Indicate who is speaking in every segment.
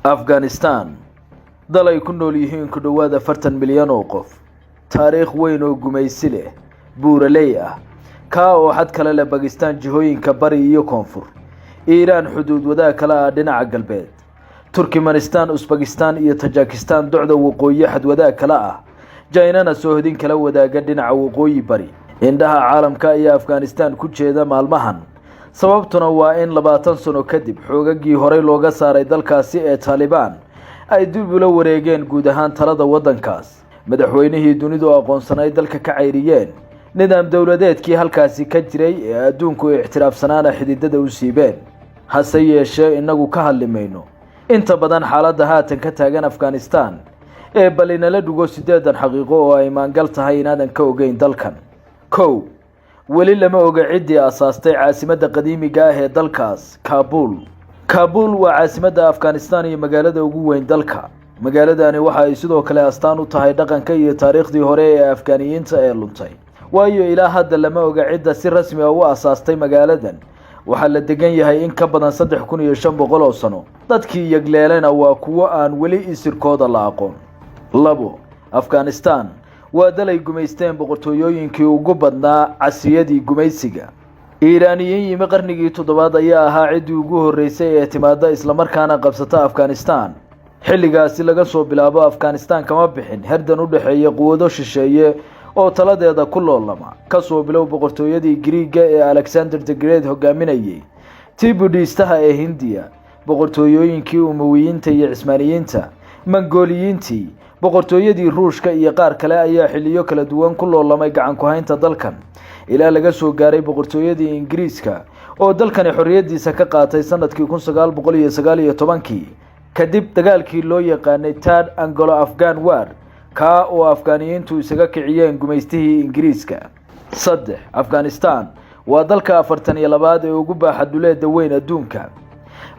Speaker 1: Afghanistan dal ay ku nool yihiin ku dhawaad 40 milyan oo qof taariikh weyn oo gumaysi leh buuraley ah ka oo xad kale leh Pakistan jihooyinka bari iyo koonfur Iran xuduud wadaag kala ah dhinaca galbeed Turkmenistan Uzbekistan iyo Tajikistan docda waqooyi xad wadaag kala ah Jaynana soo hodin kala wadaaga dhinaca waqooyi bari indhaha caalamka iyo Afghanistan ku jeeda maalmahan sababtuna waa in 20 sano kadib xoogagii hore looga saaray dalkaasi ee Taliban ay dib u wareegeen guud ahaan talada wadankaas madaxweynihii dunidu aqoonsanay dalka ka cayriyeen nidaam dawladeedkii halkaasi ka jiray ee adduunku ixtiraafsanaana xididada u siibeen hase yeeshee inagu ka hadlimayno inta badan xaaladda haatan ka taagan Afghanistan ee balinala dhugo 8 xaqiiqo oo ay maangal tahay inaadan ka ogeyn dalkan kow weli lama oga cidii asaastay caasimadda qadiimiga ah ee dalkaas Kabul waa caasimadda Afghanistan iyo magaalada ugu weyn dalka magaaladani waxa ay sidoo kale astaan u tahay dhaqanka iyo taariikhdii hore ee Afgaaniyiinta ee luntay waayo ilaa hadda lama oga cidda si rasmi ah u asaastay magaaladan waxa la degan yahay in ka badan 3500 oo sano dadkii yagleelena waa kuwa aan weli isirkooda la aqoon labo Afghanistan waa dal ay gumaysteen boqortooyooyinkii ugu badnaa casriyadii gumaysiga Iiraaniyiin yimi qarnigii 7 ayaa ahaa cidii ugu horeysay ee timaada isla markaana qabsata Afghanistan xilligaasi laga soo bilaabo Afghanistan kama bixin herdan u dhaxeeya quwado shisheeye oo taladeeda ku loolama ka soo bilow boqortooyadii Greek ee Alexander the Great hogaaminayay Tibudistaha ee Hindiya boqortooyooyinkii Umayyiyiinta iyo Cismaaniyiinta Mongoliyiintii boqortooyadii Ruushka iyo qaar kale ayaa xilliyo kala duwan ku loolamay gacan ku haynta dalkan ilaa laga soo gaaray boqortooyadii Ingiriiska oo dalkan xorriyadiisa ka qaatay sanadkii 1919 kadib dagaalkii loo yaqaanay Third Anglo-Afghan War ka oo Afgaaniyiintu isaga kiciyeen gumaystihii Ingiriiska 3 Afghanistan waa dalka 42 ee ugu baaxad dhuleed weyn adduunka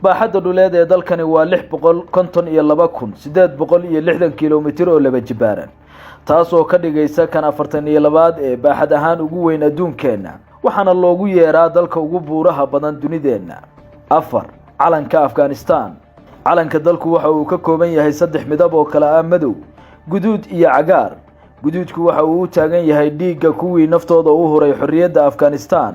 Speaker 1: baaxadda dhuleed ee dalkani waa 652,860 kiiloomitir oo laba jibaaran taas oo ka dhigaysa kan 42 ee baaxad ahaan ugu weyn adduunkeena waxaana loogu yeeraa dalka ugu buuraha badan dunideena 4 calanka Afghanistan calanka dalku waxa uu ka kooban yahay 3 midab oo kala ah madow guduud iyo cagaar guduudku waxa uu u taagan yahay dhiigga kuwii naftooda u horay xorriyadda Afghanistan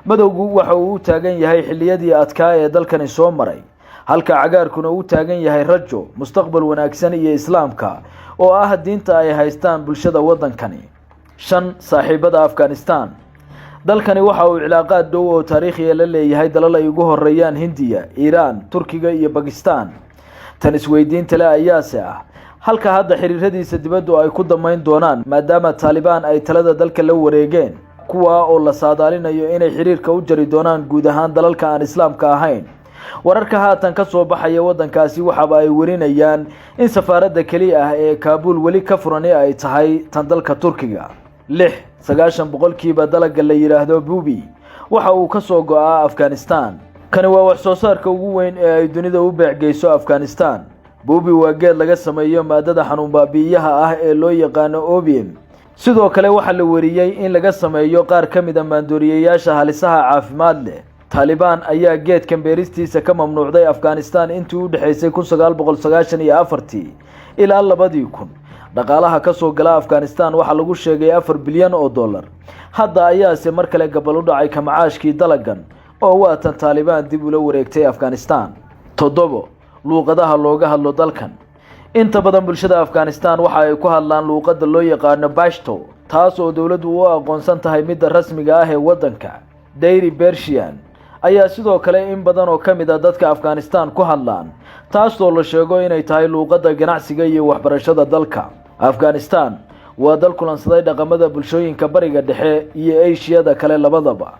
Speaker 1: madowgu waxa uu u taagan yahay xilliyadii adkaa ee dalkani soo maray halka cagaarkuna uu taagan yahay rajo mustaqbal wanaagsan iyo islaamka oo ah diinta ay haystaan bulshada wadankani 5 saaxiibada Afghanistan dalkani waxa uu cilaaqaad dhow oo taariikhi la leeyahay dalal ay ugu horeeyaan Hindiya Iran Turkiga iyo Pakistan tan isweydiinta la ayaase ah halka hadda xiriiradiisa dibadda ay ku damayn doonaan maadaama Taliban ay talada dalka la wareegeen kuwa oo la saadaalinayo inay xiriirka u jari doonaan guud ahaan dalalka aan islaamka ahayn wararka haatan ka soo baxaya wadankaasi waxa ay warinayaan in safaaradda kaliya ah ee Kabul weli ka furan ay tahay tan dalka Turkiga 90% dalagga la yiraahdo buubi waxa uu ka soo go'aa Afghanistan kani waa wax soo saarka ugu weyn ee ay dunida u beecgeyso Afghanistan buubi waa geed laga sameeyo maadada xanuun baabi'iyaha ah ee loo yaqaan opium sidoo kale waxa la wariyay in laga sameeyo qaar ka mid ah maandooriyeyaasha halisaha caafimaad leh Taliban ayaa geedkan beeristiisa ka mamnuucday Afghanistan intii u dhaxaysay 1994 ilaa 2000 dhaqaalaha ka soo gala Afghanistan waxa lagu sheegay 4 bilyan oo dollar hadda ayaase mar kale gabal u dhacay ka macaashkii dalagan oo waatan Taliban dib u la wareegtay Afghanistan 7 luuqadaha looga hadlo dalkan inta badan bulshada Afghanistan waxa ay ku hadlaan luuqadda loo yaqaan Pashto taas oo dawladdu u aqoonsan tahay mid rasmiga ah ee wadanka Dari Persian ayaa sidoo kale in badan oo kamid ah dadka Afghanistan ku hadlaan taas oo la sheego inay tahay luuqadda ganacsiga iyo waxbarashada dalka Afghanistan waa dal kulansaday dhaqamada bulshooyinka bariga dhexe iyo Aasiya kale labadaba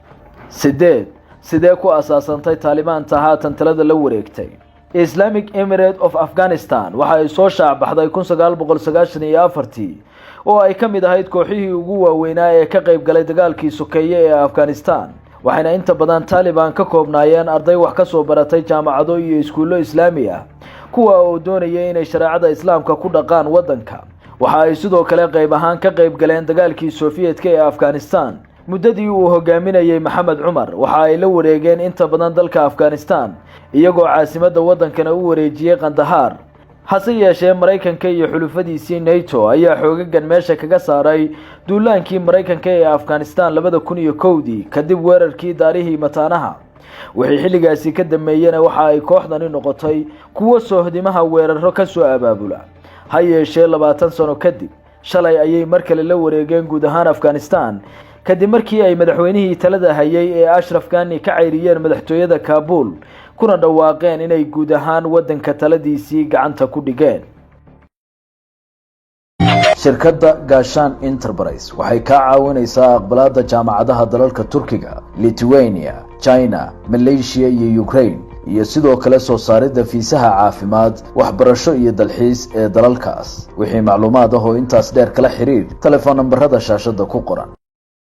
Speaker 1: sidee ku asaasantay Taliban haatan talada la wareegtay Islamic Emirate of Afghanistan waxa ay soo shaabaxday 1994 oo ay kamid ahayd kooxihii ugu waaweynaa ee ka qayb galay dagaalkii sokeeye ee Afghanistan waxayna inta badan Taliban ka koobnaayeen arday wax ka soo baratay jaamacado iyo iskuulo Islaami ah kuwa oo doonayay inay shariicada Islaamka ku dhaqaan wadanka waxa ay sidoo kale qayb ahaan ka qayb galeen dagaalkii Soviyetka ee Afghanistan muddadii uu hogaaminayay maxamed cumar waxa ay la wareegeen inta badan dalka Afghanistan iyagoo caasimadda waddankana u wareejiyay Qandahar. hase yeeshee Mareykanka iyo xulufadiisii NATO ayaa xoogagan meesha kaga saaray duulaankii Mareykanka ee Afghanistan 2001 kadib weerarkii daarihii mataanaha. wixii xilligaasi ka dambeeyana waxa ay kooxdani noqotay kuwa soohdimaha weeraro ka soo abaabula. ha yeeshee 20 sano kadib shalay ayay mar kale la wareegeen guud ahaan Afghanistan kadib markii ay madaxweynihii talada hayay ee Ashraf Ghani ka cayriyeen madaxtooyada Kabul kuna dhawaaqeen inay guud ahaan waddanka taladiisii gacanta ku dhigeen. shirkadda Gashan Enterprise waxay ka caawinaysaa aqbalaadda jaamacadaha dalalka Turkiga, Lithuania, China, Malaysia iyo Ukraine iyo sidoo kale soo saaridda fiisaha caafimaad, waxbarasho iyo dalxiis ee dalalkaas. wixii macluumaad ah oo intaas dheer kala xiriir telefoon nambarada shaashada ku qoran.